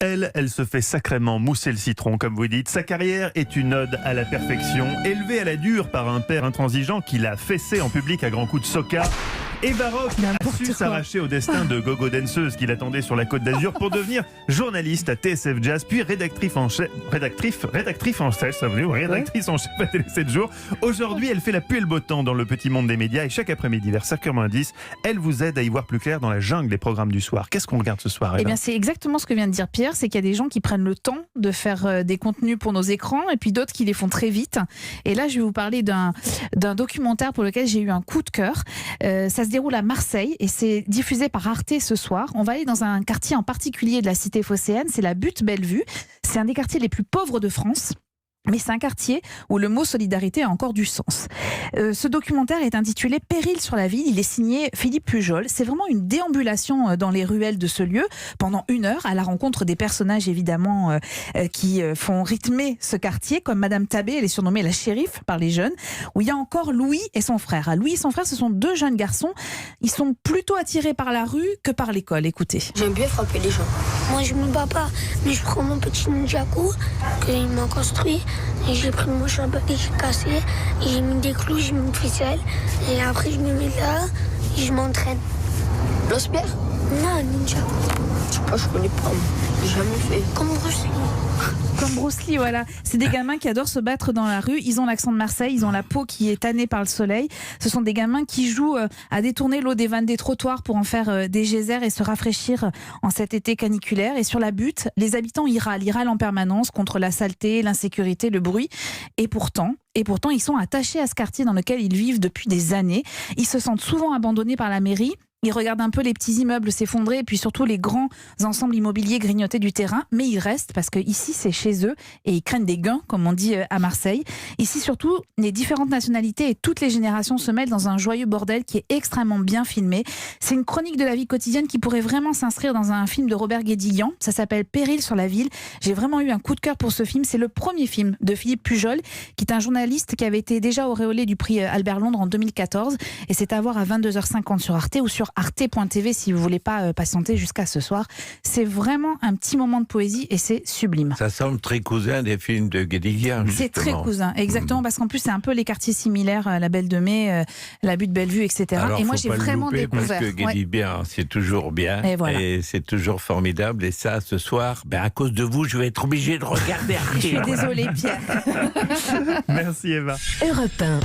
Elle se fait sacrément mousser le citron, comme vous dites. Sa carrière est une ode à la perfection, élevée à la dure par un père intransigeant qui l'a fessée en public à grands coups de soca. Eva Rock a su s'arracher au destin de gogo danseuse qui l'attendait sur la Côte d'Azur pour devenir journaliste à TSF Jazz, puis rédactrice en chef à Télé 7 jours. Aujourd'hui, elle fait la pluie et le beau temps dans le petit monde des médias et chaque après-midi vers 5h10, elle vous aide à y voir plus clair dans la jungle des programmes du soir. Qu'est-ce qu'on regarde ce soir, Eva ? Eh bien, c'est exactement ce que vient de dire Pierre, c'est qu'il y a des gens qui prennent le temps de faire des contenus pour nos écrans et puis d'autres qui les font très vite. Et là, je vais vous parler d'un documentaire pour lequel j'ai eu un coup de cœur. Ça se déroule à Marseille et c'est diffusé par Arte ce soir. On va aller dans un quartier en particulier de la cité phocéenne, c'est la Butte-Bellevue. C'est un des quartiers les plus pauvres de France. Mais c'est un quartier où le mot solidarité a encore du sens. Ce documentaire est intitulé Péril sur la ville. Il est signé Philippe Pujol. C'est vraiment une déambulation dans les ruelles de ce lieu pendant 1 heure à la rencontre des personnages évidemment qui font rythmer ce quartier, comme Madame Tabé, elle est surnommée la shérif par les jeunes, où il y a encore Louis et son frère. Louis et son frère, ce sont 2 jeunes garçons. Ils sont plutôt attirés par la rue que par l'école. Écoutez. J'aime bien frapper les gens. Moi, je me bats pas, mais je prends mon petit Ninjago qu'il m'a construit. Et j'ai pris mon chapeau et j'ai cassé. Et j'ai mis des clous, j'ai mis une ficelle. Et après, je me mets là et je m'entraîne. L'Ospierre ? Non, ninja. Je sais pas, je connais pas. J'ai jamais fait. Comme Bruce Lee. Comme Bruce Lee, voilà. C'est des gamins qui adorent se battre dans la rue. Ils ont l'accent de Marseille, ils ont la peau qui est tannée par le soleil. Ce sont des gamins qui jouent à détourner l'eau des vannes des trottoirs pour en faire des geysers et se rafraîchir en cet été caniculaire. Et sur la butte, les habitants ils râlent en permanence contre la saleté, l'insécurité, le bruit. Et pourtant, ils sont attachés à ce quartier dans lequel ils vivent depuis des années. Ils se sentent souvent abandonnés par la mairie. Ils regardent un peu les petits immeubles s'effondrer et puis surtout les grands ensembles immobiliers grignoter du terrain. Mais ils restent parce que ici c'est chez eux et ils craignent des gains, comme on dit à Marseille. Ici surtout, les différentes nationalités et toutes les générations se mêlent dans un joyeux bordel qui est extrêmement bien filmé. C'est une chronique de la vie quotidienne qui pourrait vraiment s'inscrire dans un film de Robert Guédiguian. Ça s'appelle Péril sur la ville. J'ai vraiment eu un coup de cœur pour ce film. C'est le premier film de Philippe Pujol, qui est un journaliste qui avait été déjà auréolé du prix Albert Londres en 2014. Et c'est à voir à 22h50 sur Arte ou sur arte.tv si vous voulez pas patienter jusqu'à ce soir. C'est vraiment un petit moment de poésie et c'est sublime. Ça semble très cousin des films de Guédiguian. C'est très cousin, exactement, parce qu'en plus c'est un peu les quartiers similaires, la Belle de Mai, la Butte Bellevue, etc. Alors, et moi j'ai vraiment découvert. Parce que Guédiguian, c'est toujours bien et c'est toujours formidable. Et ça, ce soir, à cause de vous, je vais être obligé de regarder Arte. Je suis désolée, Pierre. Merci Eva. Europe 1.